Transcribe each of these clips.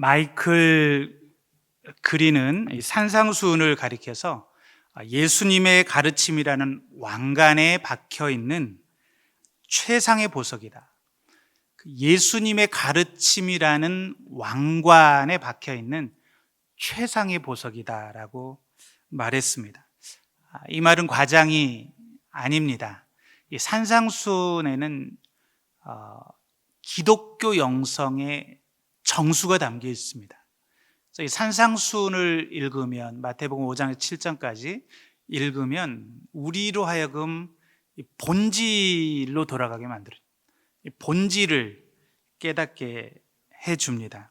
마이클 그린은 이 산상수훈을 가리켜서 예수님의 가르침이라는 왕관에 박혀 있는 최상의 보석이다. 예수님의 가르침이라는 왕관에 박혀 있는 최상의 보석이다라고 말했습니다. 이 말은 과장이 아닙니다. 이 산상수훈에는 기독교 영성의 정수가 담겨 있습니다. 그래서 이 산상수훈을 읽으면 마태복음 5장에서 7장까지 읽으면 우리로 하여금 이 본질로 돌아가게 만들어요. 이 본질을 깨닫게 해줍니다.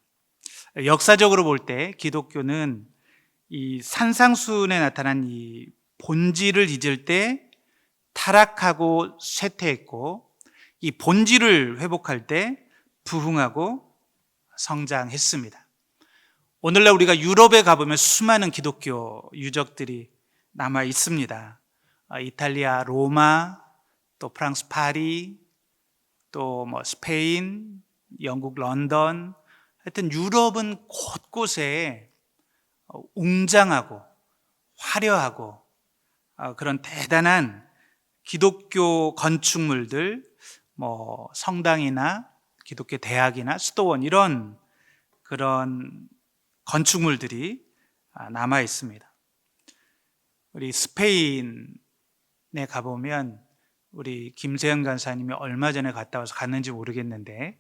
역사적으로 볼 때 기독교는 이 산상수훈에 나타난 이 본질을 잊을 때 타락하고 쇠퇴했고, 이 본질을 회복할 때 부흥하고 성장했습니다. 오늘날 우리가 유럽에 가보면 수많은 기독교 유적들이 남아 있습니다. 이탈리아 로마, 또 프랑스 파리, 또 스페인, 영국 런던, 하여튼 유럽은 곳곳에 웅장하고 화려하고 그런 대단한 기독교 건축물들, 성당이나 기독교 대학이나 수도원, 이런 그런 건축물들이 남아 있습니다. 우리 스페인에 가보면 우리 김세현 간사님이 얼마 전에 갔다 와서 갔는지 모르겠는데,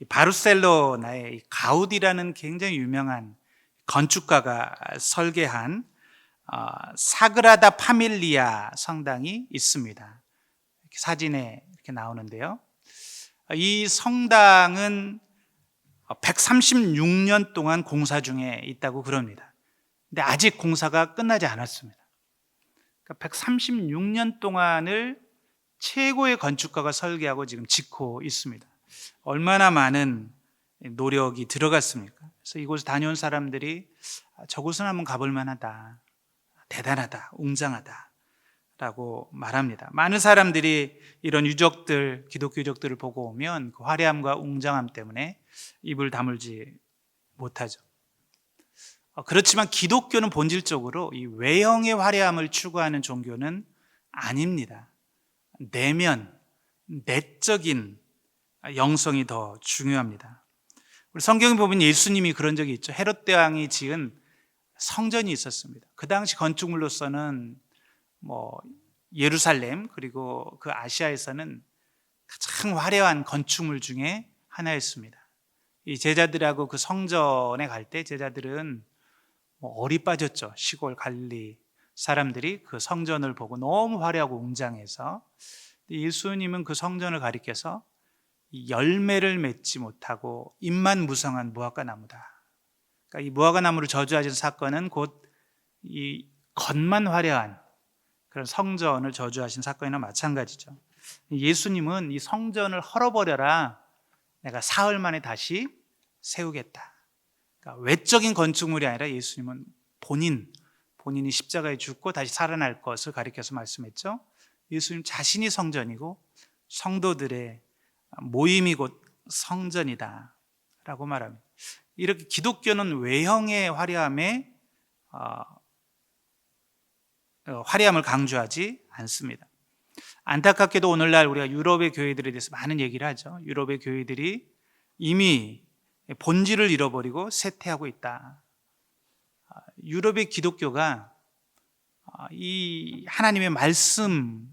바르셀로나에 가우디라는 굉장히 유명한 건축가가 설계한 사그라다 파밀리아 성당이 있습니다. 사진에 이렇게 나오는데요. 이 성당은 136년 동안 공사 중에 있다고 그럽니다. 근데 아직 공사가 끝나지 않았습니다. 136년 동안을 최고의 건축가가 설계하고 지금 짓고 있습니다. 얼마나 많은 노력이 들어갔습니까? 그래서 이곳에 다녀온 사람들이 저곳은 한번 가볼 만하다, 대단하다, 웅장하다 라고 말합니다. 많은 사람들이 이런 유적들, 기독교 유적들을 보고 오면 그 화려함과 웅장함 때문에 입을 다물지 못하죠. 그렇지만 기독교는 본질적으로 이 외형의 화려함을 추구하는 종교는 아닙니다. 내면, 내적인 영성이 더 중요합니다. 우리 성경에 보면 예수님이 그런 적이 있죠. 헤롯 대왕이 지은 성전이 있었습니다. 그 당시 건축물로서는 예루살렘 그리고 그 아시아에서는 가장 화려한 건축물 중에 하나였습니다. 이 제자들하고 그 성전에 갈 때 제자들은 얼이 빠졌죠. 시골 갈릴리 사람들이 그 성전을 보고 너무 화려하고 웅장해서. 예수님은 그 성전을 가리켜서 열매를 맺지 못하고 잎만 무성한 무화과 나무다. 그러니까 이 무화과 나무를 저주하신 사건은 곧 이 겉만 화려한 그런 성전을 저주하신 사건이나 마찬가지죠. 예수님은 이 성전을 헐어버려라, 내가 사흘 만에 다시 세우겠다. 그러니까 외적인 건축물이 아니라 예수님은 본인이 십자가에 죽고 다시 살아날 것을 가리켜서 말씀했죠. 예수님 자신이 성전이고 성도들의 모임이 곧 성전이다 라고 말합니다. 이렇게 기독교는 외형의 화려함을 강조하지 않습니다. 안타깝게도 오늘날 우리가 유럽의 교회들에 대해서 많은 얘기를 하죠. 유럽의 교회들이 이미 본질을 잃어버리고 쇠퇴하고 있다. 유럽의 기독교가 이 하나님의 말씀,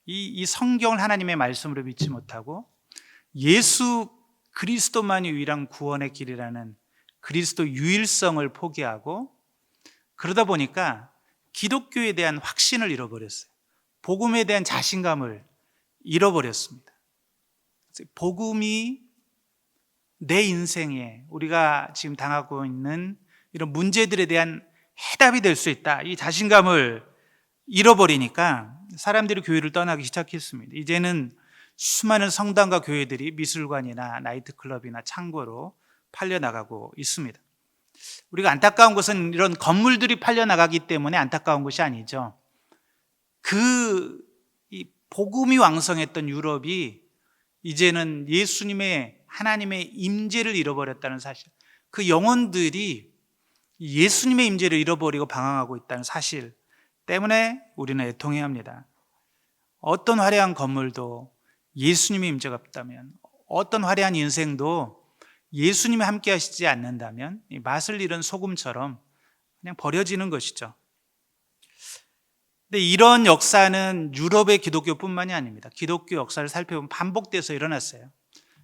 이 성경을 하나님의 말씀으로 믿지 못하고 예수 그리스도만이 유일한 구원의 길이라는 그리스도 유일성을 포기하고, 그러다 보니까 기독교에 대한 확신을 잃어버렸어요. 복음에 대한 자신감을 잃어버렸습니다. 복음이 내 인생에 우리가 지금 당하고 있는 이런 문제들에 대한 해답이 될 수 있다, 이 자신감을 잃어버리니까 사람들이 교회를 떠나기 시작했습니다. 이제는 수많은 성당과 교회들이 미술관이나 나이트클럽이나 창고로 팔려나가고 있습니다. 우리가 안타까운 것은 이런 건물들이 팔려나가기 때문에 안타까운 것이 아니죠. 이 복음이 왕성했던 유럽이 이제는 예수님의 하나님의 임재를 잃어버렸다는 사실, 그 영혼들이 예수님의 임재를 잃어버리고 방황하고 있다는 사실 때문에 우리는 애통해야 합니다. 어떤 화려한 건물도 예수님의 임재가 없다면, 어떤 화려한 인생도 예수님이 함께 하시지 않는다면 이 맛을 잃은 소금처럼 그냥 버려지는 것이죠. 근데 이런 역사는 유럽의 기독교뿐만이 아닙니다. 기독교 역사를 살펴보면 반복돼서 일어났어요.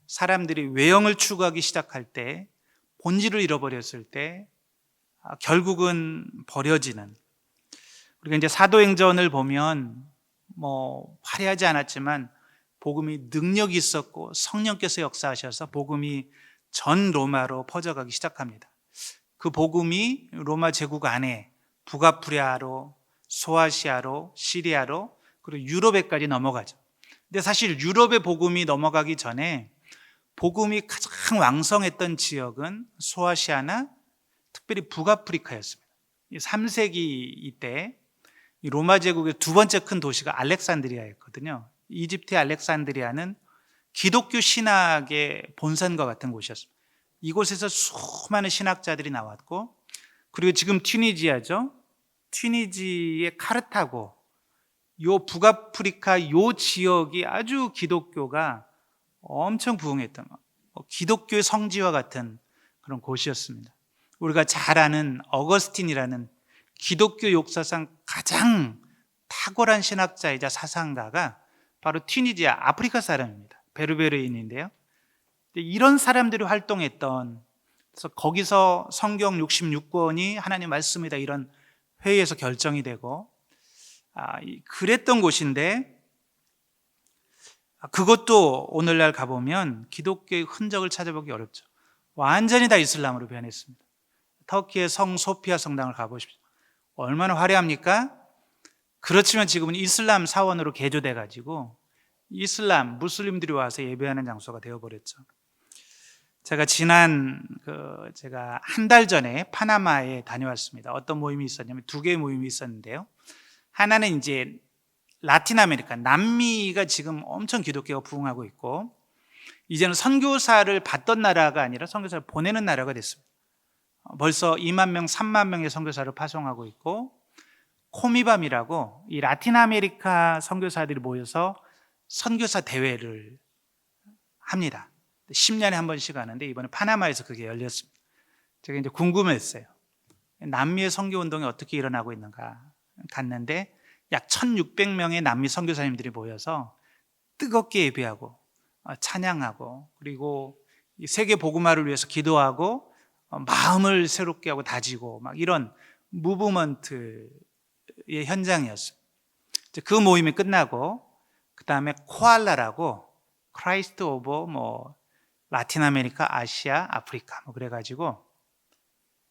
사람들이 외형을 추구하기 시작할 때, 본질을 잃어버렸을 때 결국은 버려지는. 우리가 이제 사도행전을 보면 화려하지 않았지만 복음이 능력이 있었고 성령께서 역사하셔서 복음이 전 로마로 퍼져가기 시작합니다. 그 복음이 로마 제국 안에 북아프리아로, 소아시아로, 시리아로, 그리고 유럽에까지 넘어가죠. 근데 사실 유럽의 복음이 넘어가기 전에 복음이 가장 왕성했던 지역은 소아시아나 특별히 북아프리카였습니다. 3세기 이때 로마 제국의 두 번째 큰 도시가 알렉산드리아였거든요. 이집트의 알렉산드리아는 기독교 신학의 본산과 같은 곳이었습니다. 이곳에서 수많은 신학자들이 나왔고, 그리고 지금 튀니지야죠. 튀니지의 카르타고, 요 북아프리카 요 지역이 아주 기독교가 엄청 부흥했던 기독교의 성지와 같은 그런 곳이었습니다. 우리가 잘 아는 어거스틴이라는 기독교 역사상 가장 탁월한 신학자이자 사상가가 바로 튀니지아, 아프리카 사람입니다. 베르베르인인데요. 이런 사람들이 활동했던, 그래서 거기서 성경 66권이 하나님 말씀이다 이런 회의에서 결정이 되고 그랬던 곳인데, 그것도 오늘날 가보면 기독교의 흔적을 찾아보기 어렵죠. 완전히 다 이슬람으로 변했습니다. 터키의 성 소피아 성당을 가보십시오. 얼마나 화려합니까? 그렇지만 지금은 이슬람 사원으로 개조돼 가지고 이슬람 무슬림들이 와서 예배하는 장소가 되어버렸죠. 제가 제가 한 달 전에 파나마에 다녀왔습니다. 어떤 모임이 있었냐면 두 개의 모임이 있었는데요. 하나는 이제 라틴 아메리카, 남미가 지금 엄청 기독교가 부흥하고 있고, 이제는 선교사를 받던 나라가 아니라 선교사를 보내는 나라가 됐습니다. 벌써 2만 명, 3만 명의 선교사를 파송하고 있고, 코미밤이라고 이 라틴 아메리카 선교사들이 모여서 선교사 대회를 합니다. 10년에 한 번씩 하는데 이번에 파나마에서 그게 열렸습니다. 제가 이제 궁금했어요. 남미의 선교 운동이 어떻게 일어나고 있는가 갔는데 약 1,600명의 남미 선교사님들이 모여서 뜨겁게 예배하고 찬양하고, 그리고 세계 복음화를 위해서 기도하고 마음을 새롭게 하고 다지고 막 이런 무브먼트의 현장이었어요. 그 모임이 끝나고 그 다음에 코알라라고 크라이스트 오브 라틴 아메리카, 아시아, 아프리카 그래가지고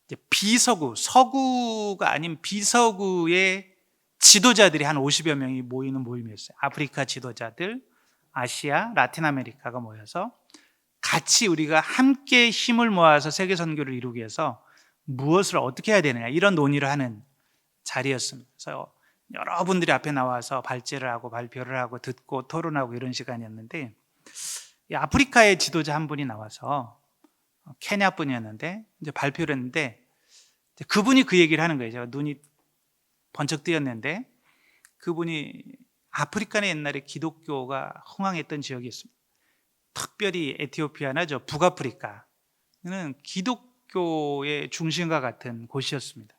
이제 비서구, 서구가 아닌 비서구의 지도자들이 한 50여 명이 모이는 모임이었어요. 아프리카 지도자들, 아시아, 라틴 아메리카가 모여서 같이 우리가 함께 힘을 모아서 세계 선교를 이루기 위해서 무엇을 어떻게 해야 되느냐 이런 논의를 하는 자리였습니다. 그래서 여러분들이 앞에 나와서 발제를 하고 발표를 하고 듣고 토론하고 이런 시간이었는데, 아프리카의 지도자 한 분이 나와서 케냐 분이었는데 이제 발표를 했는데, 그분이 그 얘기를 하는 거예요. 제가 눈이 번쩍 뜨였는데, 그분이 아프리카는 옛날에 기독교가 흥황했던 지역이 있습니다. 특별히 에티오피아나 북아프리카는 기독교의 중심과 같은 곳이었습니다.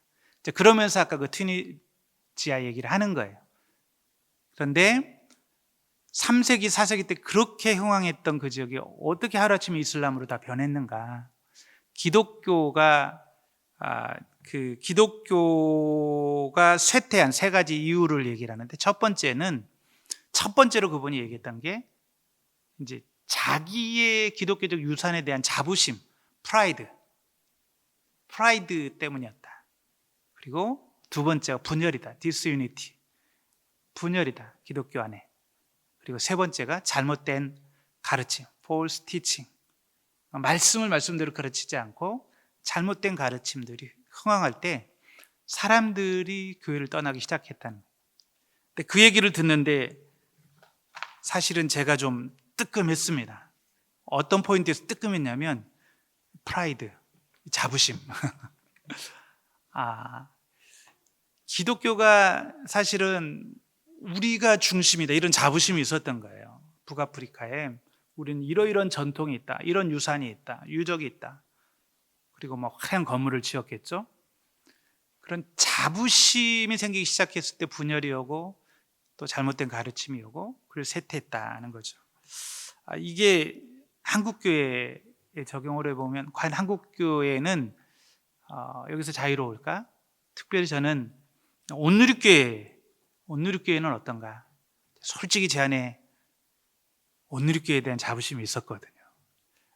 그러면서 아까 그 튀니지아 얘기를 하는 거예요. 그런데 3세기, 4세기 때 그렇게 흥황했던 그 지역이 어떻게 하루아침에 이슬람으로 다 변했는가? 기독교가 쇠퇴한 세 가지 이유를 얘기를 하는데, 첫 번째로 그분이 얘기했던 게 이제 자기의 기독교적 유산에 대한 자부심, 프라이드 때문이었다. 그리고 두 번째가 분열이다, 디스유니티, 분열이다, 기독교 안에. 그리고 세 번째가 잘못된 가르침, false teaching, 말씀대로 가르치지 않고 잘못된 가르침들이 흥황할 때 사람들이 교회를 떠나기 시작했다는 거예요. 근데 그 얘기를 듣는데 사실은 제가 좀 뜨끔했습니다. 어떤 포인트에서 뜨끔했냐면 프라이드, 자부심. 기독교가 사실은 우리가 중심이다, 이런 자부심이 있었던 거예요. 북아프리카에 우리는 이러이러한 전통이 있다, 이런 유산이 있다, 유적이 있다. 그리고 화려한 건물을 지었겠죠. 그런 자부심이 생기기 시작했을 때 분열이 오고 또 잘못된 가르침이 오고, 그리고 쇠퇴했다는 거죠. 이게 한국교회에 적용을 해보면 과연 한국교회는 여기서 자유로울까? 특별히 저는 온누리교회는 어떤가? 솔직히 제 안에 온누리교회에 대한 자부심이 있었거든요.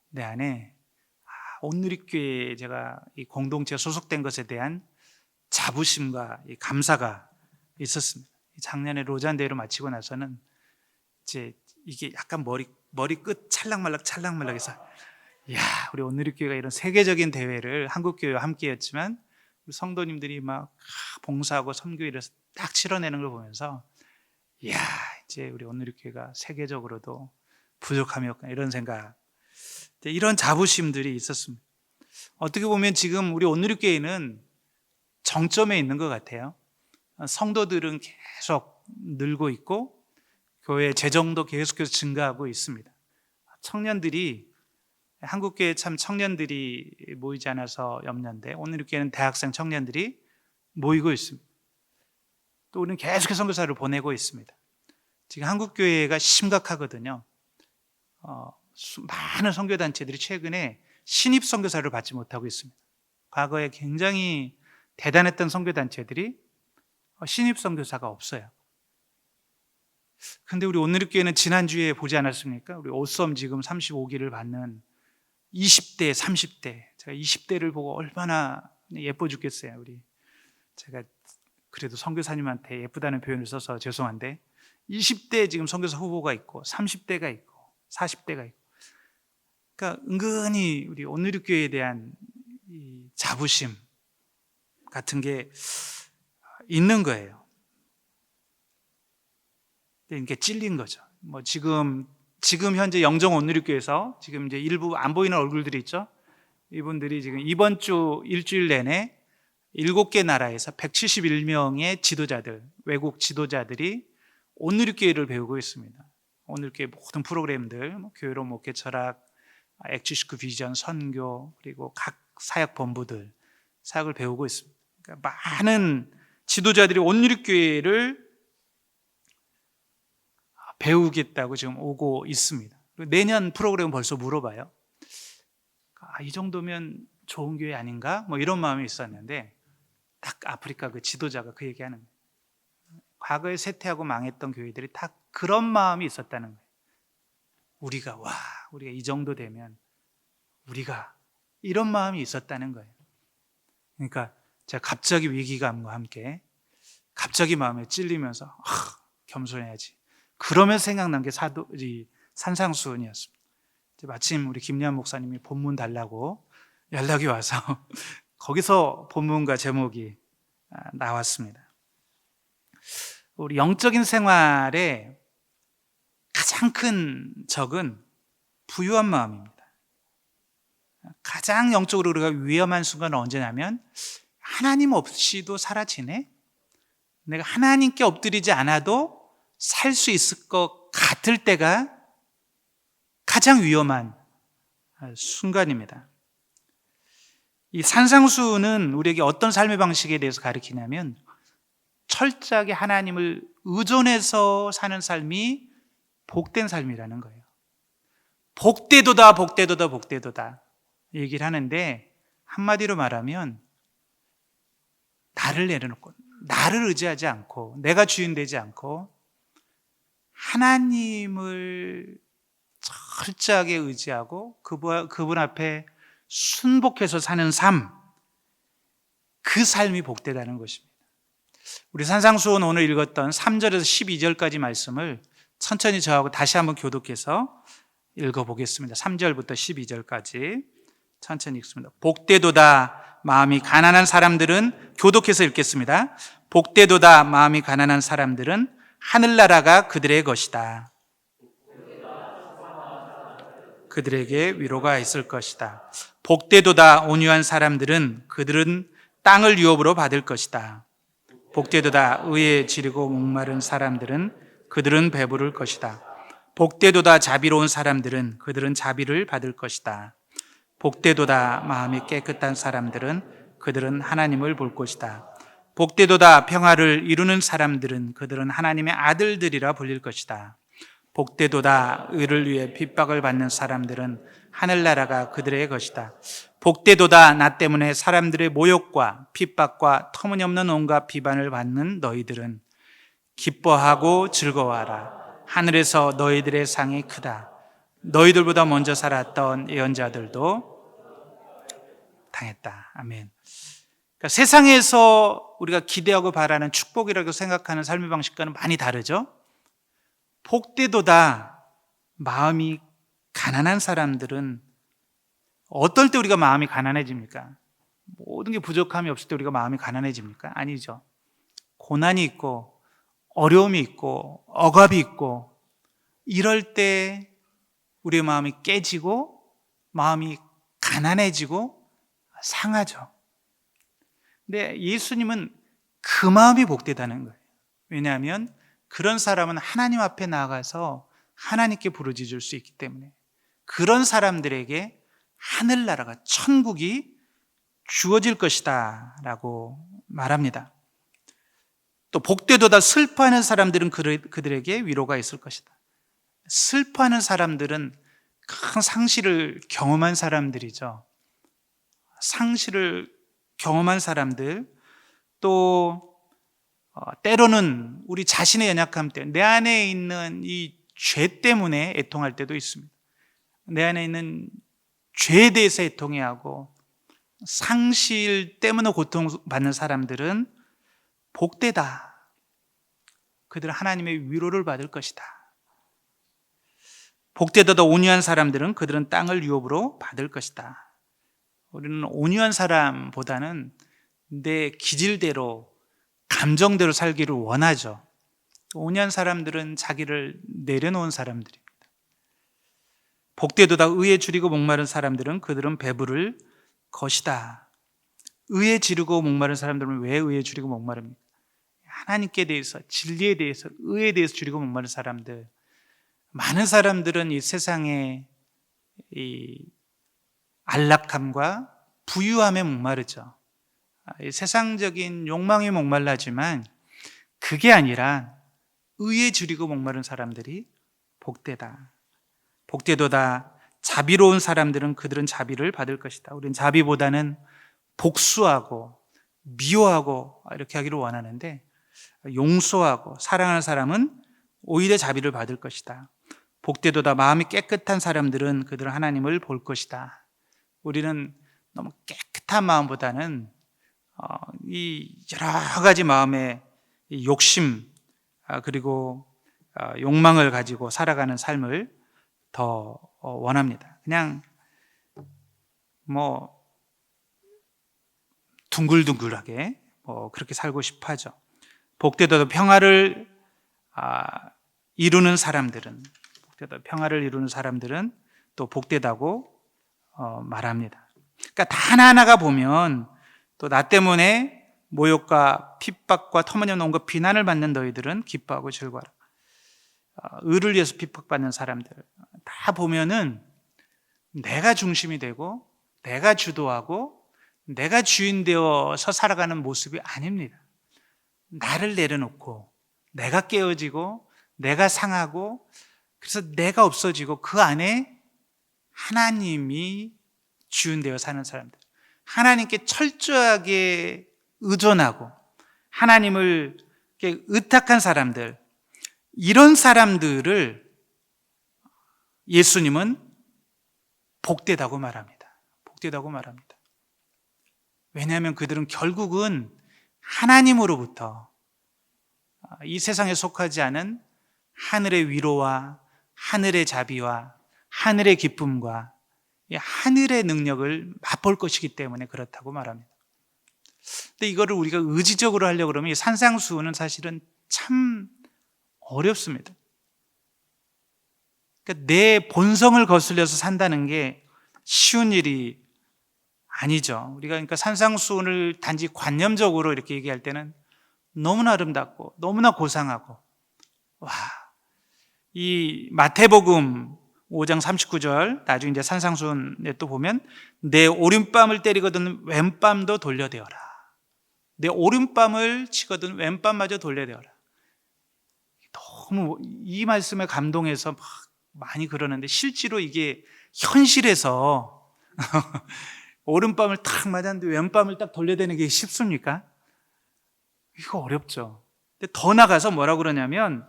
내 안에 온누리교회에 제가 이 공동체에 소속된 것에 대한 자부심과 이 감사가 있었습니다. 작년에 로잔 대회를 마치고 나서는 이제 이게 약간 머리 끝 찰랑말랑해서, 이야, 우리 온누리교회가 이런 세계적인 대회를 한국교회와 함께했지만 우리 성도님들이 막 봉사하고 선교일을 딱 치러내는 걸 보면서, 이야, 이제 우리 온누리교회가 세계적으로도 부족함이 없구나, 이런 생각, 이런 자부심들이 있었습니다. 어떻게 보면 지금 우리 온누리교회는 정점에 있는 것 같아요. 성도들은 계속 늘고 있고 교회 재정도 계속해서 증가하고 있습니다. 청년들이, 한국교회 참 청년들이 모이지 않아서 염려인데 온누리교회는 대학생 청년들이 모이고 있습니다. 또 우리는 계속해서 선교사를 보내고 있습니다. 지금 한국교회가 심각하거든요. 많은 선교단체들이 최근에 신입 선교사를 받지 못하고 있습니다. 과거에 굉장히 대단했던 선교단체들이 신입 선교사가 없어요. 근데 우리 온누리교회는 지난주에 보지 않았습니까? 우리 오썸 지금 35기를 받는 20대, 30대, 제가 20대를 보고 얼마나 예뻐 죽겠어요. 제가 그래도 선교사님한테 예쁘다는 표현을 써서 죄송한데 20대 지금 선교사 후보가 있고 30대가 있고 40대가 있고, 그러니까 은근히 우리 온누리교회에 대한 이 자부심 같은 게 있는 거예요. 이게 찔린 거죠. 지금 현재 영정 온누리교회에서 지금 이제 일부 안 보이는 얼굴들이 있죠. 이분들이 지금 이번 주 일주일 내내 7개 나라에서 171명의 지도자들, 외국 지도자들이 온누리교회를 배우고 있습니다. 온누리교회 모든 프로그램들, 교회로 목회 철학, 액주식구 비전, 선교, 그리고 각 사역 본부들 사역을 배우고 있습니다. 그러니까 많은 지도자들이 온누리교회를 배우겠다고 지금 오고 있습니다. 내년 프로그램은 벌써 물어봐요. 이 정도면 좋은 교회 아닌가? 이런 마음이 있었는데 딱 아프리카 그 지도자가 그 얘기하는 거예요. 과거에 쇠퇴하고 망했던 교회들이 다 그런 마음이 있었다는 거예요. 우리가 이 정도 되면 우리가, 이런 마음이 있었다는 거예요. 그러니까 제가 갑자기 위기감과 함께 갑자기 마음에 찔리면서 겸손해야지, 그러면서 생각난 게 산상수훈이었습니다. 마침 우리 김리한 목사님이 본문 달라고 연락이 와서 거기서 본문과 제목이 나왔습니다. 우리 영적인 생활에 가장 큰 적은 부유한 마음입니다. 가장 영적으로 우리가 위험한 순간은 언제냐면, 하나님 없이도 살아지네? 내가 하나님께 엎드리지 않아도 살 수 있을 것 같을 때가 가장 위험한 순간입니다. 이 산상수훈은 우리에게 어떤 삶의 방식에 대해서 가르치냐면, 철저하게 하나님을 의존해서 사는 삶이 복된 삶이라는 거예요. 복되도다, 복되도다, 복되도다 얘기를 하는데, 한마디로 말하면 나를 내려놓고, 나를 의지하지 않고, 내가 주인 되지 않고 하나님을 철저하게 의지하고 그분 앞에 순복해서 사는 삶, 그 삶이 복되다는 것입니다. 우리 산상수훈 오늘 읽었던 3절에서 12절까지 말씀을 천천히 저하고 다시 한번 교독해서 읽어보겠습니다. 3절부터 12절까지 천천히 읽습니다. 복되도다 마음이 가난한 사람들은, 교독해서 읽겠습니다. 복되도다 마음이 가난한 사람들은 하늘나라가 그들의 것이다. 그들에게 위로가 있을 것이다. 복되도다 온유한 사람들은 그들은 땅을 유업으로 받을 것이다. 복되도다 의에 지리고 목마른 사람들은 그들은 배부를 것이다. 복되도다 자비로운 사람들은 그들은 자비를 받을 것이다. 복되도다 마음이 깨끗한 사람들은 그들은 하나님을 볼 것이다. 복되도다 평화를 이루는 사람들은 그들은 하나님의 아들들이라 불릴 것이다. 복되도다 의를 위해 핍박을 받는 사람들은 하늘나라가 그들의 것이다. 복되도다 나 때문에 사람들의 모욕과 핍박과 터무니없는 온갖 비방을 받는 너희들은 기뻐하고 즐거워하라. 하늘에서 너희들의 상이 크다. 너희들보다 먼저 살았던 예언자들도 당했다. 아멘. 그러니까 세상에서 우리가 기대하고 바라는 축복이라고 생각하는 삶의 방식과는 많이 다르죠. 복되도다 마음이 가난한 사람들은 어떨 때 우리가 마음이 가난해집니까? 모든 게 부족함이 없을 때 우리가 마음이 가난해집니까? 아니죠. 고난이 있고 어려움이 있고 억압이 있고 이럴 때 우리의 마음이 깨지고 마음이 가난해지고 상하죠. 근데 예수님은 그 마음이 복되다는 거예요. 왜냐하면 그런 사람은 하나님 앞에 나아가서 하나님께 부르짖을 수 있기 때문에 그런 사람들에게 하늘나라가 천국이 주어질 것이다 라고 말합니다. 또 복되도다 슬퍼하는 사람들은 그들에게 위로가 있을 것이다. 슬퍼하는 사람들은 큰 상실을 경험한 사람들이죠. 상실을 경험한 사람들, 또 때로는 우리 자신의 연약함 때문에 내 안에 있는 이 죄 때문에 애통할 때도 있습니다. 내 안에 있는 죄에 대해서 애통해하고 상실 때문에 고통받는 사람들은 복되다. 그들은 하나님의 위로를 받을 것이다. 복되도다 온유한 사람들은 그들은 땅을 유업으로 받을 것이다. 우리는 온유한 사람보다는 내 기질대로 감정대로 살기를 원하죠. 온유한 사람들은 자기를 내려놓은 사람들입니다. 복되도다 의에 줄이고 목마른 사람들은 그들은 배부를 것이다. 의에 지르고 목마른 사람들은 왜 의에 줄이고 목마릅니까? 하나님께 대해서, 진리에 대해서, 의에 대해서 줄이고 목마른 사람들. 많은 사람들은 이 세상의 이 안락함과 부유함에 목마르죠. 이 세상적인 욕망에 목말라지만 그게 아니라 의에 줄이고 목마른 사람들이 복되다. 복되도다 자비로운 사람들은 그들은 자비를 받을 것이다. 우리는 자비보다는 복수하고 미워하고 이렇게 하기를 원하는데 용서하고 사랑하는 사람은 오히려 자비를 받을 것이다. 복되도다 마음이 깨끗한 사람들은 그들은 하나님을 볼 것이다. 우리는 너무 깨끗한 마음보다는 이 여러 가지 마음의 욕심 그리고 욕망을 가지고 살아가는 삶을 더 원합니다. 그냥 둥글둥글하게 그렇게 살고 싶어 하죠. 복되도다 평화를 이루는 사람들은 또 복되다고 말합니다. 그러니까 다 하나하나가 보면 또 나 때문에 모욕과 핍박과 터무니없는 온갖 비난을 받는 너희들은 기뻐하고 즐거워하라. 의를 위해서 핍박받는 사람들 다 보면은 내가 중심이 되고 내가 주도하고 내가 주인 되어서 살아가는 모습이 아닙니다. 나를 내려놓고 내가 깨어지고 내가 상하고 그래서 내가 없어지고 그 안에 하나님이 주인 되어 사는 사람들, 하나님께 철저하게 의존하고 하나님을 의탁한 사람들, 이런 사람들을 예수님은 복되다고 말합니다. 복되다고 말합니다. 왜냐하면 그들은 결국은 하나님으로부터 이 세상에 속하지 않은 하늘의 위로와 하늘의 자비와 하늘의 기쁨과 하늘의 능력을 맛볼 것이기 때문에 그렇다고 말합니다. 근데 이거를 우리가 의지적으로 하려고 그러면 이 산상수훈은 사실은 참 어렵습니다. 그러니까 내 본성을 거슬려서 산다는 게 쉬운 일이 아니죠. 우리가 그러니까 산상수훈을 단지 관념적으로 이렇게 얘기할 때는 너무나 아름답고 너무나 고상하고, 와, 이 마태복음 5장 39절 나중에 이제 산상수훈에 또 보면 내 오른뺨을 때리거든 왼뺨도 돌려대어라. 내 오른뺨을 치거든 왼뺨마저 돌려대어라. 너무 이 말씀에 감동해서 막 많이 그러는데, 실제로 이게 현실에서 오른뺨을 탁 맞았는데 왼뺨을 딱 돌려대는 게 쉽습니까? 이거 어렵죠. 근데 더 나가서 뭐라고 그러냐면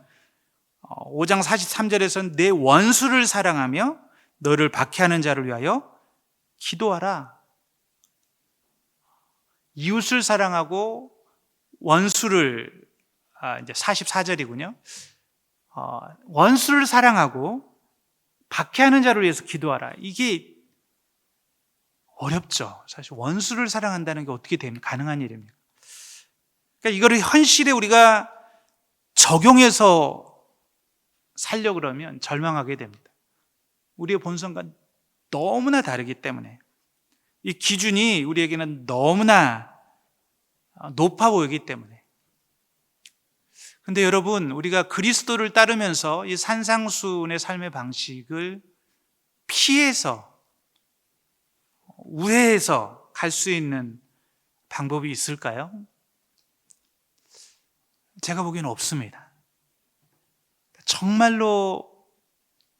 5장 43절에서는 내 원수를 사랑하며 너를 박해하는 자를 위하여 기도하라. 이웃을 사랑하고 원수를, 이제 44절이군요. 원수를 사랑하고 박해하는 자를 위해서 기도하라. 이게 어렵죠. 사실 원수를 사랑한다는 게 어떻게 됩니까? 가능한 일입니까? 그러니까 이거를 현실에 우리가 적용해서 살려고 그러면 절망하게 됩니다. 우리의 본성과 너무나 다르기 때문에 이 기준이 우리에게는 너무나 높아 보이기 때문에. 근데 여러분, 우리가 그리스도를 따르면서 이 산상수훈의 삶의 방식을 피해서, 우회해서 갈 수 있는 방법이 있을까요? 제가 보기에는 없습니다. 정말로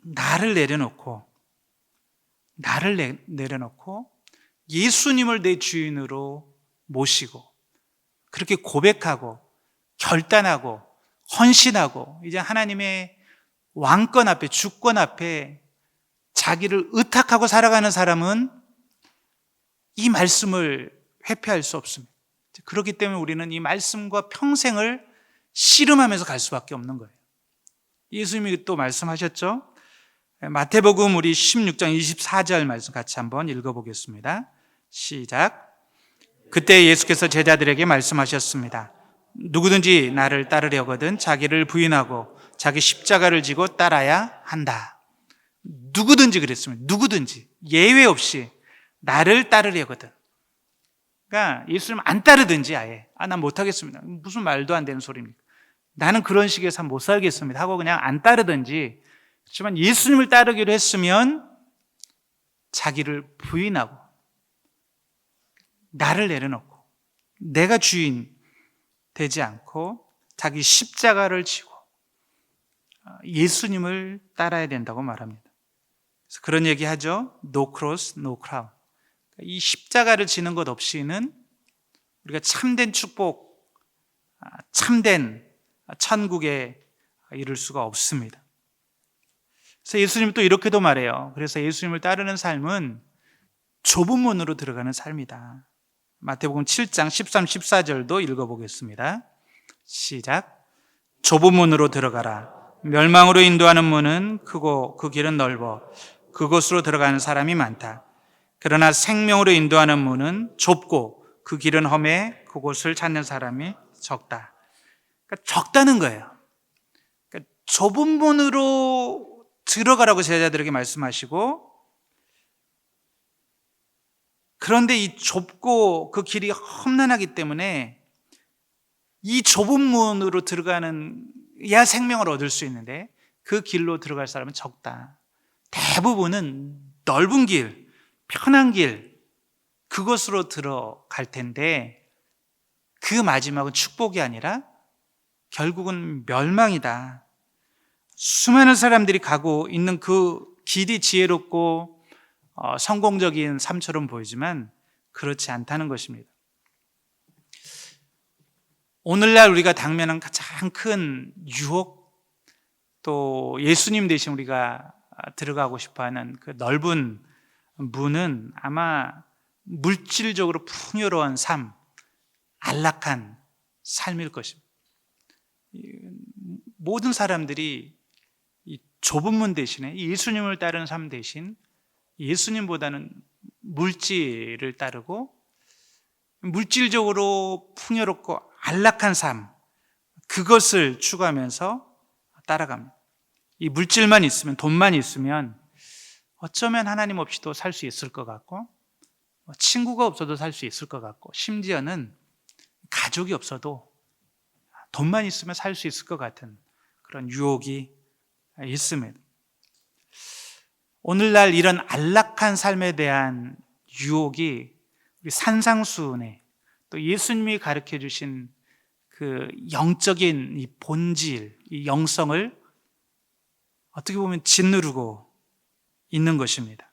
나를 내려놓고 예수님을 내 주인으로 모시고 그렇게 고백하고 결단하고 헌신하고 이제 하나님의 왕권 앞에, 주권 앞에 자기를 의탁하고 살아가는 사람은 이 말씀을 회피할 수 없습니다. 그렇기 때문에 우리는 이 말씀과 평생을 씨름하면서 갈 수밖에 없는 거예요. 예수님이 또 말씀하셨죠. 마태복음 우리 16장 24절 말씀 같이 한번 읽어보겠습니다. 시작. 그때 예수께서 제자들에게 말씀하셨습니다. 누구든지 나를 따르려거든 자기를 부인하고 자기 십자가를 지고 따라야 한다. 누구든지 그랬습니다. 누구든지 예외 없이 나를 따르려거든. 그러니까 예수님 안 따르든지 아예 난 못하겠습니다. 무슨 말도 안 되는 소리입니까? 나는 그런 식의 삶 못 살겠습니다 하고 그냥 안 따르든지, 그렇지만 예수님을 따르기로 했으면 자기를 부인하고 나를 내려놓고 내가 주인 되지 않고 자기 십자가를 지고 예수님을 따라야 된다고 말합니다. 그래서 그런 얘기 하죠. No cross, no crown. 이 십자가를 지는 것 없이는 우리가 참된 축복, 참된 천국에 이를 수가 없습니다. 그래서 예수님 또 이렇게도 말해요. 그래서 예수님을 따르는 삶은 좁은 문으로 들어가는 삶이다. 마태복음 7장 13, 14절도 읽어보겠습니다. 시작. 좁은 문으로 들어가라. 멸망으로 인도하는 문은 크고 그 길은 넓어 그곳으로 들어가는 사람이 많다. 그러나 생명으로 인도하는 문은 좁고 그 길은 험해 그곳을 찾는 사람이 적다. 그러니까 적다는 거예요. 그러니까 좁은 문으로 들어가라고 제자들에게 말씀하시고, 그런데 이 좁고 그 길이 험난하기 때문에 이 좁은 문으로 들어가는야 생명을 얻을 수 있는데 그 길로 들어갈 사람은 적다. 대부분은 넓은 길, 편한 길, 그것으로 들어갈 텐데 그 마지막은 축복이 아니라 결국은 멸망이다. 수많은 사람들이 가고 있는 그 길이 지혜롭고 성공적인 삶처럼 보이지만 그렇지 않다는 것입니다. 오늘날 우리가 당면한 가장 큰 유혹, 또 예수님 대신 우리가 들어가고 싶어하는 그 넓은 문은 아마 물질적으로 풍요로운 삶, 안락한 삶일 것입니다. 모든 사람들이 이 좁은 문 대신에 예수님을 따르는 삶 대신 예수님보다는 물질을 따르고 물질적으로 풍요롭고 안락한 삶, 그것을 추구하면서 따라갑니다. 이 물질만 있으면, 돈만 있으면 어쩌면 하나님 없이도 살 수 있을 것 같고, 친구가 없어도 살 수 있을 것 같고, 심지어는 가족이 없어도 돈만 있으면 살 수 있을 것 같은 그런 유혹이 있습니다. 오늘날 이런 안락한 삶에 대한 유혹이 우리 산상수훈에, 또 예수님이 가르쳐 주신 그 영적인 이 본질, 이 영성을 어떻게 보면 짓누르고 있는 것입니다.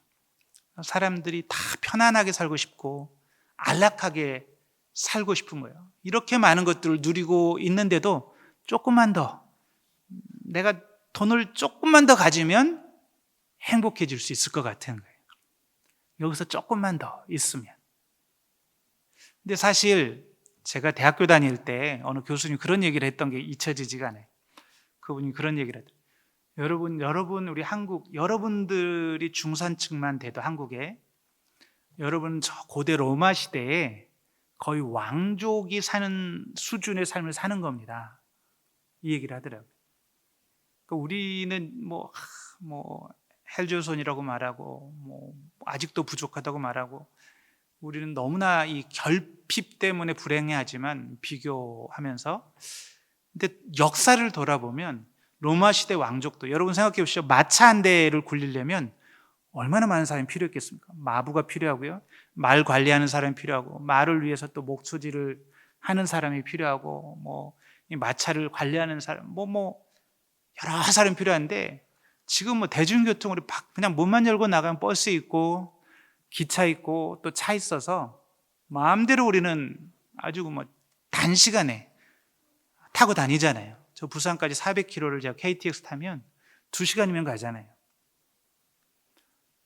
사람들이 다 편안하게 살고 싶고 안락하게 살고 싶은 거예요. 이렇게 많은 것들을 누리고 있는데도 조금만 더, 내가 돈을 조금만 더 가지면 행복해질 수 있을 것 같은 거예요. 여기서 조금만 더 있으면. 근데 사실 제가 대학교 다닐 때 어느 교수님 그런 얘기를 했던 게 잊혀지지가 않아요. 그분이 그런 얘기를 하더라고요. 여러분 우리 한국, 여러분들이 중산층만 돼도 한국에, 여러분 저 고대 로마 시대에 거의 왕족이 사는 수준의 삶을 사는 겁니다. 이 얘기를 하더라고요. 그러니까 우리는 뭐 헬조선이라고 말하고, 뭐 아직도 부족하다고 말하고, 우리는 너무나 이 결핍 때문에 불행해하지만 비교하면서, 근데 역사를 돌아보면 로마 시대 왕족도, 여러분 생각해 보시죠. 마차 한 대를 굴리려면 얼마나 많은 사람이 필요했겠습니까? 마부가 필요하고요, 말 관리하는 사람이 필요하고, 말을 위해서 또 목초지를 하는 사람이 필요하고, 뭐 이 마차를 관리하는 사람, 여러 사람이 필요한데, 지금 뭐 대중교통으로 그냥 문만 열고 나가면 버스 있고 기차 있고 또 차 있어서 마음대로 우리는 아주 뭐 단시간에 타고 다니잖아요. 저 부산까지 400km를 제가 KTX 타면 2시간이면 가잖아요.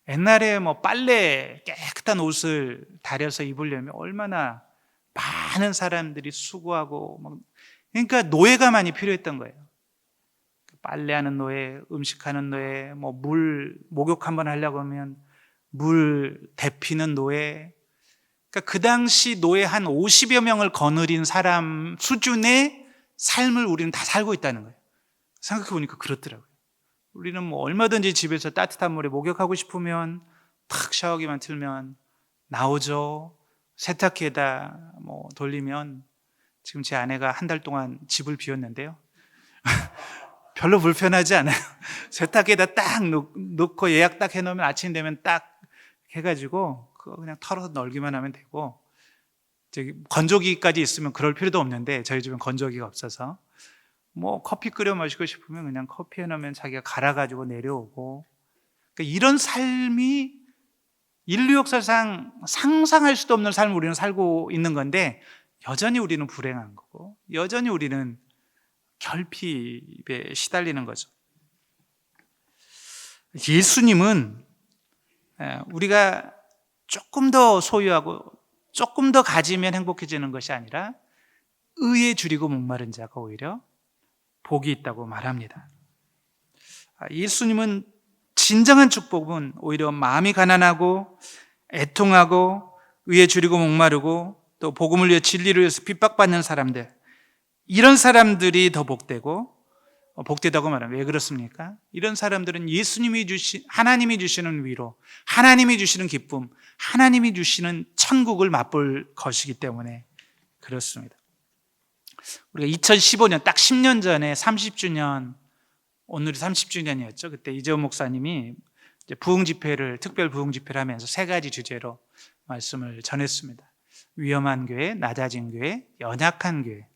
옛날에 뭐 빨래, 깨끗한 옷을 다려서 입으려면 얼마나 많은 사람들이 수고하고, 그러니까 노예가 많이 필요했던 거예요. 빨래하는 노예, 음식하는 노예, 물 목욕 한번 하려고 하면 물 데피는 노예. 그러니까 그 당시 노예 한 50여 명을 거느린 사람 수준의 삶을 우리는 다 살고 있다는 거예요. 생각해 보니까 그렇더라고요. 우리는 뭐 얼마든지 집에서 따뜻한 물에 목욕하고 싶으면 탁 샤워기만 틀면 나오죠. 세탁기에다 돌리면, 지금 제 아내가 한 달 동안 집을 비웠는데요. 별로 불편하지 않아요. 세탁기에다 딱 넣고 예약 딱 해놓으면 아침 되면 딱 해가지고 그거 그냥 털어서 널기만 하면 되고, 저기 건조기까지 있으면 그럴 필요도 없는데 저희 집은 건조기가 없어서 커피 끓여 마시고 싶으면 그냥 커피 해놓으면 자기가 갈아가지고 내려오고. 그러니까 이런 삶이 인류 역사상 상상할 수도 없는 삶을 우리는 살고 있는 건데, 여전히 우리는 불행한 거고, 여전히 우리는 결핍에 시달리는 거죠. 예수님은 우리가 조금 더 소유하고 조금 더 가지면 행복해지는 것이 아니라 의에 줄이고 목마른 자가 오히려 복이 있다고 말합니다. 예수님은 진정한 축복은 오히려 마음이 가난하고 애통하고 의에 줄이고 목마르고 또 복음을 위해 진리를 위해서 핍박받는 사람들, 이런 사람들이 더 복되다고 말합니다. 왜 그렇습니까? 이런 사람들은 하나님이 주시는 위로, 하나님이 주시는 기쁨, 하나님이 주시는 천국을 맛볼 것이기 때문에 그렇습니다. 우리가 2015년 딱 10년 전에 30주년, 오늘이 30주년이었죠. 그때 이재원 목사님이 특별 부흥 집회를 하면서 3가지 주제로 말씀을 전했습니다. 위험한 교회, 낮아진 교회, 연약한 교회.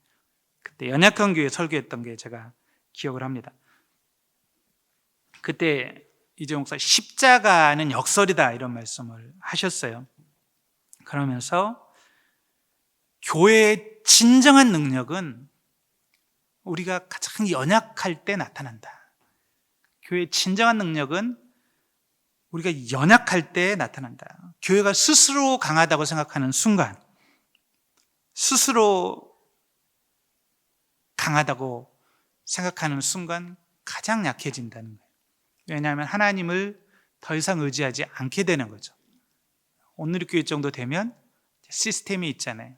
그때 연약한 교회 설교했던 게 제가 기억을 합니다. 그때 이재용 목사 십자가는 역설이다 이런 말씀을 하셨어요. 그러면서 교회의 진정한 능력은 우리가 가장 연약할 때 나타난다. 교회의 진정한 능력은 우리가 연약할 때 나타난다. 교회가 스스로 강하다고 생각하는 순간, 스스로 강하다고 생각하는 순간 가장 약해진다는 거예요. 왜냐하면 하나님을 더 이상 의지하지 않게 되는 거죠. 오늘의 교회 정도 되면 시스템이 있잖아요.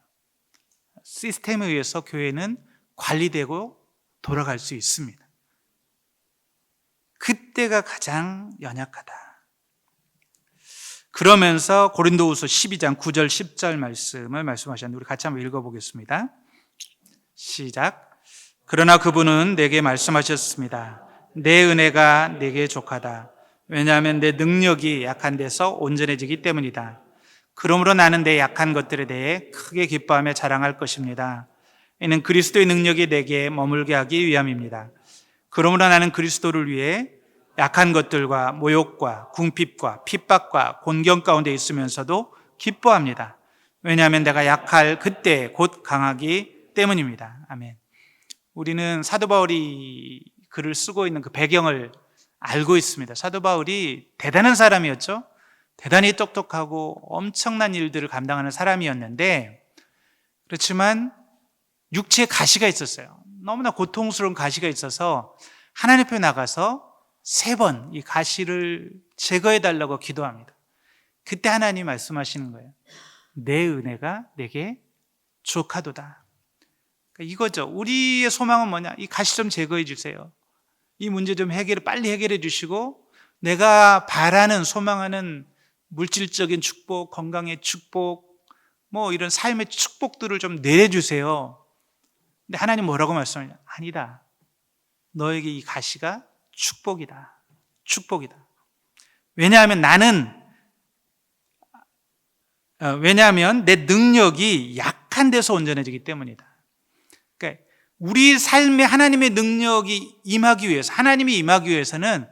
시스템에 의해서 교회는 관리되고 돌아갈 수 있습니다. 그때가 가장 연약하다. 그러면서 고린도후서 12장 9절 10절 말씀을 말씀하셨는데 우리 같이 한번 읽어보겠습니다. 시작. 그러나 그분은 내게 말씀하셨습니다. 내 은혜가 내게 족하다. 왜냐하면 내 능력이 약한 데서 온전해지기 때문이다. 그러므로 나는 내 약한 것들에 대해 크게 기뻐하며 자랑할 것입니다. 이는 그리스도의 능력이 내게 머물게 하기 위함입니다. 그러므로 나는 그리스도를 위해 약한 것들과 모욕과 궁핍과 핍박과 곤경 가운데 있으면서도 기뻐합니다. 왜냐하면 내가 약할 그때 곧 강하기 때문입니다. 아멘. 우리는 사도 바울이 글을 쓰고 있는 그 배경을 알고 있습니다. 사도 바울이 대단한 사람이었죠. 대단히 똑똑하고 엄청난 일들을 감당하는 사람이었는데, 그렇지만 육체에 가시가 있었어요. 너무나 고통스러운 가시가 있어서 하나님 앞에 나가서 3번 이 가시를 제거해 달라고 기도합니다. 그때 하나님 말씀하시는 거예요. 내 은혜가 내게 족하도다. 그러니까 이거죠. 우리의 소망은 뭐냐? 이 가시 좀 제거해 주세요. 이 문제 좀 빨리 해결해 주시고 내가 바라는 소망하는 물질적인 축복, 건강의 축복, 뭐 이런 삶의 축복들을 좀 내려주세요. 근데 하나님 뭐라고 말씀하냐? 아니다. 너에게 이 가시가 축복이다. 축복이다. 왜냐하면 내 능력이 약한 데서 온전해지기 때문이다. 그러니까 우리 삶에 하나님의 능력이 임하기 위해서, 하나님이 임하기 위해서는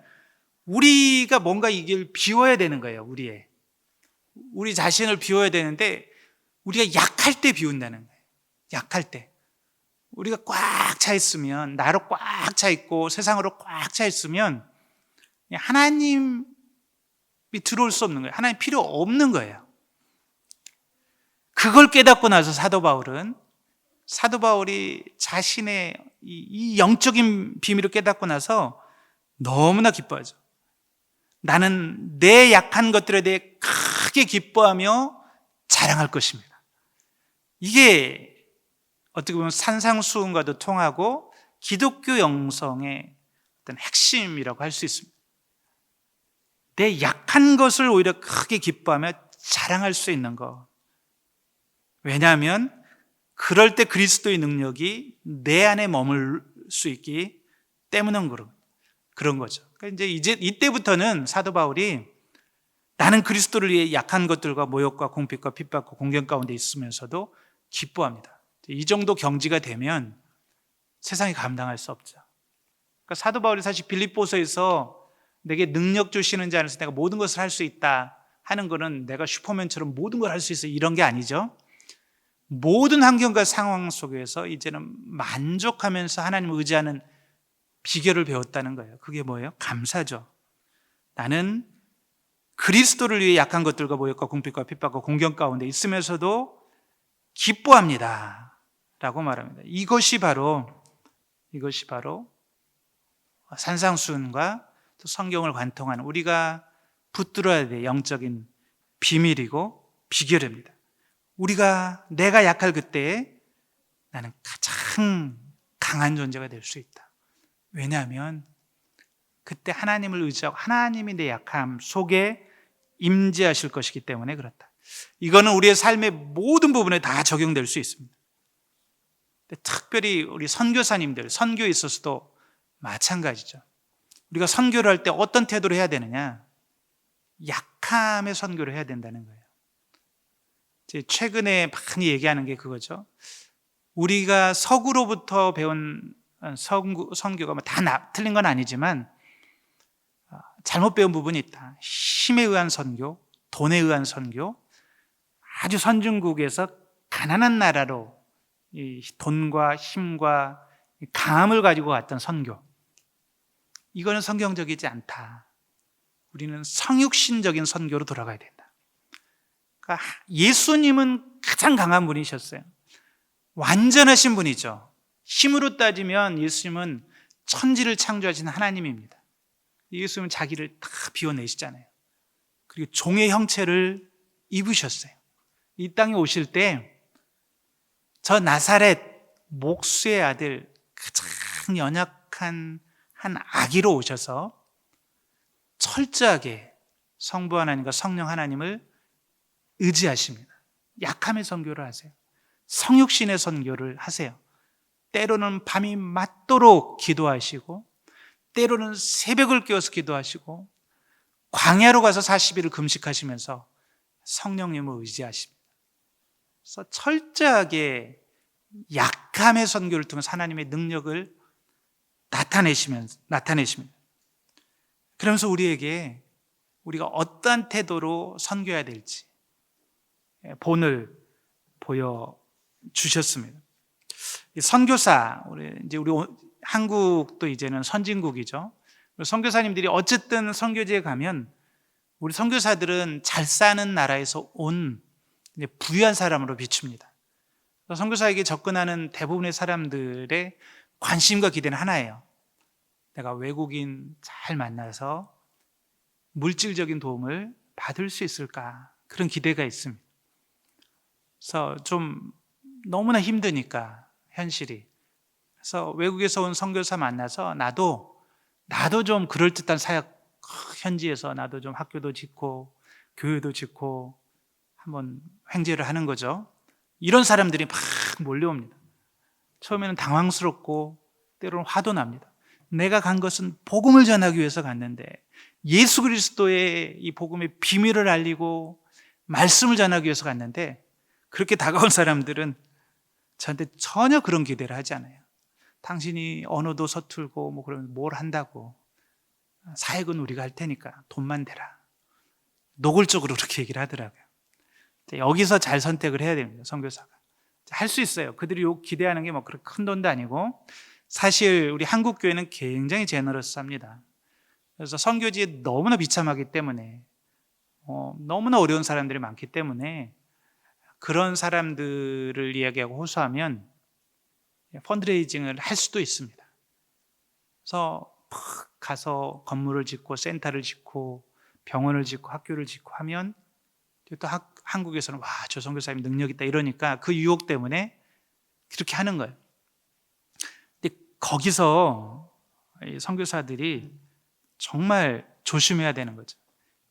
우리가 뭔가 이걸 비워야 되는 거예요. 우리 자신을 비워야 되는데 우리가 약할 때 비운다는 거예요. 약할 때. 우리가 꽉 차 있으면, 나로 꽉 차 있고 세상으로 꽉 차 있으면 하나님이 들어올 수 없는 거예요. 하나님 필요 없는 거예요. 그걸 깨닫고 나서 사도 바울이 자신의 이 영적인 비밀을 깨닫고 나서 너무나 기뻐하죠. 나는 내 약한 것들에 대해 크게 기뻐하며 자랑할 것입니다. 이게 어떻게 보면 산상수훈과도 통하고 기독교 영성의 어떤 핵심이라고 할 수 있습니다. 내 약한 것을 오히려 크게 기뻐하며 자랑할 수 있는 것. 왜냐하면 그럴 때 그리스도의 능력이 내 안에 머물 수 있기 때문인 그런 거죠. 그러니까 이제 이때부터는 사도 바울이 나는 그리스도를 위해 약한 것들과 모욕과 공핍과 핍박과 공경 가운데 있으면서도 기뻐합니다. 이 정도 경지가 되면 세상이 감당할 수 없죠. 그러니까 사도 바울이 사실 빌립보서에서 내게 능력 주시는 자 안에서 내가 모든 것을 할 수 있다 하는 거는 내가 슈퍼맨처럼 모든 걸 할 수 있어 이런 게 아니죠. 모든 환경과 상황 속에서 이제는 만족하면서 하나님을 의지하는 비결을 배웠다는 거예요. 그게 뭐예요? 감사죠. 나는 그리스도를 위해 약한 것들과 모욕과 궁핍과 핍박과 공경 가운데 있으면서도 기뻐합니다 라고 말합니다. 이것이 바로 산상수훈과 또 성경을 관통하는 우리가 붙들어야 될 영적인 비밀이고 비결입니다. 내가 약할 그때에 나는 가장 강한 존재가 될 수 있다. 왜냐하면 그때 하나님을 의지하고 하나님이 내 약함 속에 임재하실 것이기 때문에 그렇다. 이거는 우리의 삶의 모든 부분에 다 적용될 수 있습니다. 특별히 우리 선교사님들, 선교에 있어서도 마찬가지죠. 우리가 선교를 할 때 어떤 태도로 해야 되느냐? 약함의 선교를 해야 된다는 거예요. 최근에 많이 얘기하는 게 그거죠. 우리가 서구로부터 배운 선교가 다 틀린 건 아니지만 잘못 배운 부분이 있다. 힘에 의한 선교, 돈에 의한 선교, 아주 선진국에서 가난한 나라로 이 돈과 힘과 강함을 가지고 왔던 선교, 이거는 성경적이지 않다. 우리는 성육신적인 선교로 돌아가야 된다. 그러니까 예수님은 가장 강한 분이셨어요. 완전하신 분이죠. 힘으로 따지면 예수님은 천지를 창조하신 하나님입니다. 예수님은 자기를 다 비워내시잖아요. 그리고 종의 형체를 입으셨어요. 이 땅에 오실 때 저 나사렛 목수의 아들, 가장 연약한 한 아기로 오셔서 철저하게 성부 하나님과 성령 하나님을 의지하십니다. 약함의 선교를 하세요. 성육신의 선교를 하세요. 때로는 밤이 맞도록 기도하시고, 때로는 새벽을 깨워서 기도하시고, 광야로 가서 40일을 금식하시면서 성령님을 의지하십니다. 그래서 철저하게 약함의 선교를 통해서 하나님의 능력을 나타내십니다. 그러면서 우리가 어떠한 태도로 선교해야 될지 본을 보여주셨습니다. 선교사, 우리 한국도 이제는 선진국이죠. 선교사님들이 어쨌든 선교지에 가면 우리 선교사들은 잘 사는 나라에서 온 부유한 사람으로 비춥니다. 선교사에게 접근하는 대부분의 사람들의 관심과 기대는 하나예요. 내가 외국인 잘 만나서 물질적인 도움을 받을 수 있을까? 그런 기대가 있습니다. 그래서 좀 너무나 힘드니까 현실이. 그래서 외국에서 온 선교사 만나서 나도 좀 그럴듯한 사역, 현지에서 나도 좀 학교도 짓고 교회도 짓고 한번 횡재를 하는 거죠. 이런 사람들이 막 몰려옵니다. 처음에는 당황스럽고 때로는 화도 납니다. 내가 간 것은 복음을 전하기 위해서 갔는데, 예수 그리스도의 이 복음의 비밀을 알리고 말씀을 전하기 위해서 갔는데, 그렇게 다가온 사람들은 저한테 전혀 그런 기대를 하지 않아요. 당신이 언어도 서툴고 뭐 그러면 뭘 한다고, 사역은 우리가 할 테니까 돈만 대라, 노골적으로 그렇게 얘기를 하더라고요. 여기서 잘 선택을 해야 됩니다. 선교사가 할 수 있어요. 그들이 기대하는 게 뭐 그렇게 큰 돈도 아니고, 사실 우리 한국 교회는 굉장히 제너러스합니다. 그래서 선교지에 너무나 비참하기 때문에, 너무나 어려운 사람들이 많기 때문에 그런 사람들을 이야기하고 호소하면 펀드레이징을 할 수도 있습니다. 그래서 가서 건물을 짓고 센터를 짓고 병원을 짓고 학교를 짓고 하면 또 한국에서는 와, 저 선교사님 능력 있다 이러니까 그 유혹 때문에 그렇게 하는 거예요. 근데 거기서 선교사들이 정말 조심해야 되는 거죠.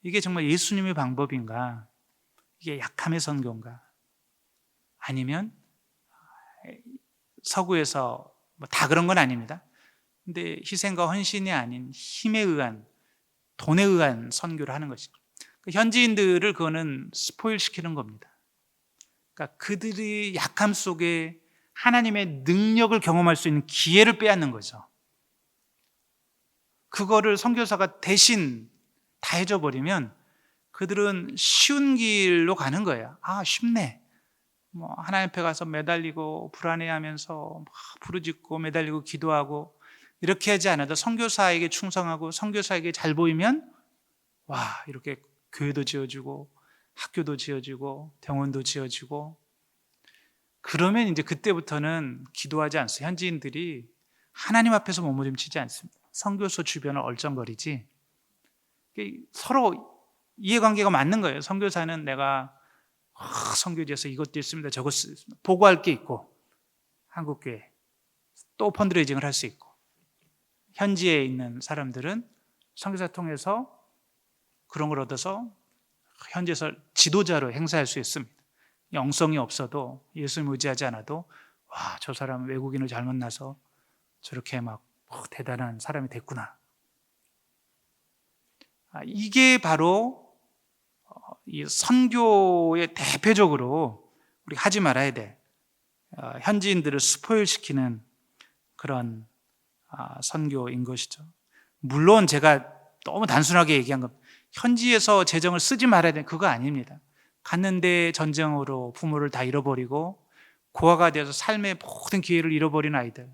이게 정말 예수님의 방법인가? 이게 약함의 선교인가? 아니면 서구에서 뭐 다 그런 건 아닙니다. 근데 희생과 헌신이 아닌 힘에 의한, 돈에 의한 선교를 하는 것이죠. 현지인들을 그거는 스포일 시키는 겁니다. 그러니까 그들이 약함 속에 하나님의 능력을 경험할 수 있는 기회를 빼앗는 거죠. 그거를 선교사가 대신 다 해줘 버리면 그들은 쉬운 길로 가는 거예요. 아, 쉽네. 뭐 하나님 앞에 가서 매달리고 불안해하면서 부르짖고 매달리고 기도하고 이렇게 하지 않아도 선교사에게 충성하고 선교사에게 잘 보이면 와, 이렇게 교회도 지어주고 학교도 지어주고 병원도 지어주고, 그러면 이제 그때부터는 기도하지 않습니다. 현지인들이 하나님 앞에서 몸부림치지 않습니다. 선교소 주변을 얼쩡거리지. 서로 이해관계가 맞는 거예요. 선교사는 내가 선교지에서 이것도 있습니다, 저것도 있습니다, 보고할 게 있고, 한국교회 또 펀드레이징을 할 수 있고, 현지에 있는 사람들은 선교사 통해서 그런 걸 얻어서 현지에서 지도자로 행사할 수 있습니다. 영성이 없어도, 예수님 의지하지 않아도 와, 저 사람은 외국인을 잘 만나서 저렇게 막 대단한 사람이 됐구나. 이게 바로 이 선교의 대표적으로 우리가 하지 말아야 돼, 현지인들을 스포일시키는 그런 선교인 것이죠. 물론 제가 너무 단순하게 얘기한 것, 현지에서 재정을 쓰지 말아야 되는 그거 아닙니다. 갔는데 전쟁으로 부모를 다 잃어버리고 고아가 되어서 삶의 모든 기회를 잃어버린 아이들,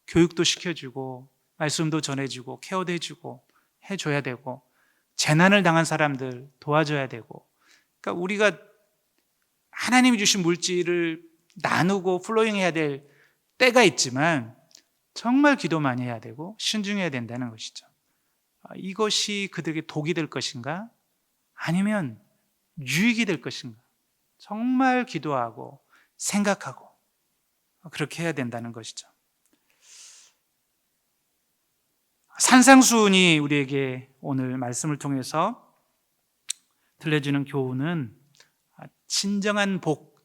교육도 시켜주고 말씀도 전해주고 케어도 해주고 해줘야 되고, 재난을 당한 사람들 도와줘야 되고, 그러니까 우리가 하나님이 주신 물질을 나누고 플로잉해야 될 때가 있지만 정말 기도 많이 해야 되고 신중해야 된다는 것이죠. 이것이 그들에게 독이 될 것인가? 아니면 유익이 될 것인가? 정말 기도하고 생각하고 그렇게 해야 된다는 것이죠. 산상수훈이 우리에게 오늘 말씀을 통해서 들려주는 교훈은 진정한 복,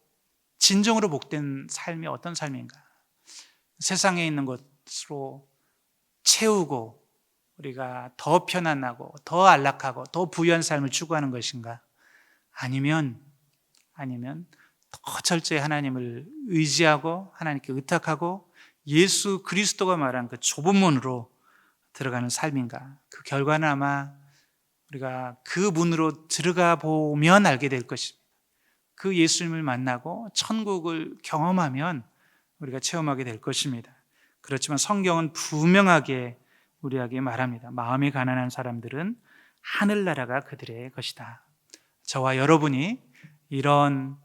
진정으로 복된 삶이 어떤 삶인가? 세상에 있는 것으로 채우고 우리가 더 편안하고 더 안락하고 더 부유한 삶을 추구하는 것인가? 아니면 더 철저히 하나님을 의지하고 하나님께 의탁하고 예수 그리스도가 말한 그 좁은 문으로 들어가는 삶인가? 그 결과는 아마 우리가 그 문으로 들어가 보면 알게 될 것입니다. 그 예수님을 만나고 천국을 경험하면 우리가 체험하게 될 것입니다. 그렇지만 성경은 분명하게 우리에게 말합니다. 마음이 가난한 사람들은 하늘나라가 그들의 것이다. 저와 여러분이 이런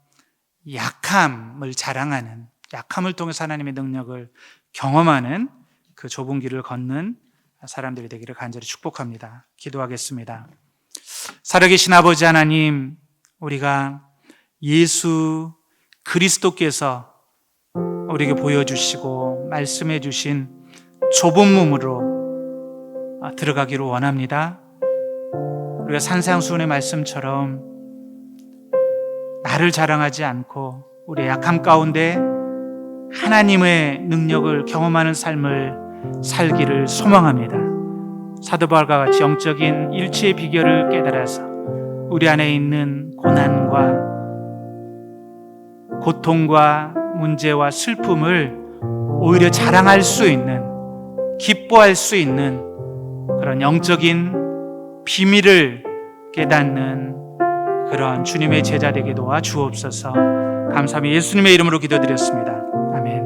약함을 자랑하는, 약함을 통해서 하나님의 능력을 경험하는 그 좁은 길을 걷는 사람들이 되기를 간절히 축복합니다. 기도하겠습니다. 살아계신 아버지 하나님, 우리가 예수 그리스도께서 우리에게 보여주시고 말씀해 주신 좁은 문으로 들어가기를 원합니다. 우리가 산상수훈의 말씀처럼 나를 자랑하지 않고 우리의 약함 가운데 하나님의 능력을 경험하는 삶을 살기를 소망합니다. 사도 바울과 같이 영적인 일치의 비결을 깨달아서 우리 안에 있는 고난과 고통과 문제와 슬픔을 오히려 자랑할 수 있는, 기뻐할 수 있는 그런 영적인 비밀을 깨닫는 그런 주님의 제자 되게 도와 주옵소서. 감사하며 예수님의 이름으로 기도드렸습니다. 아멘.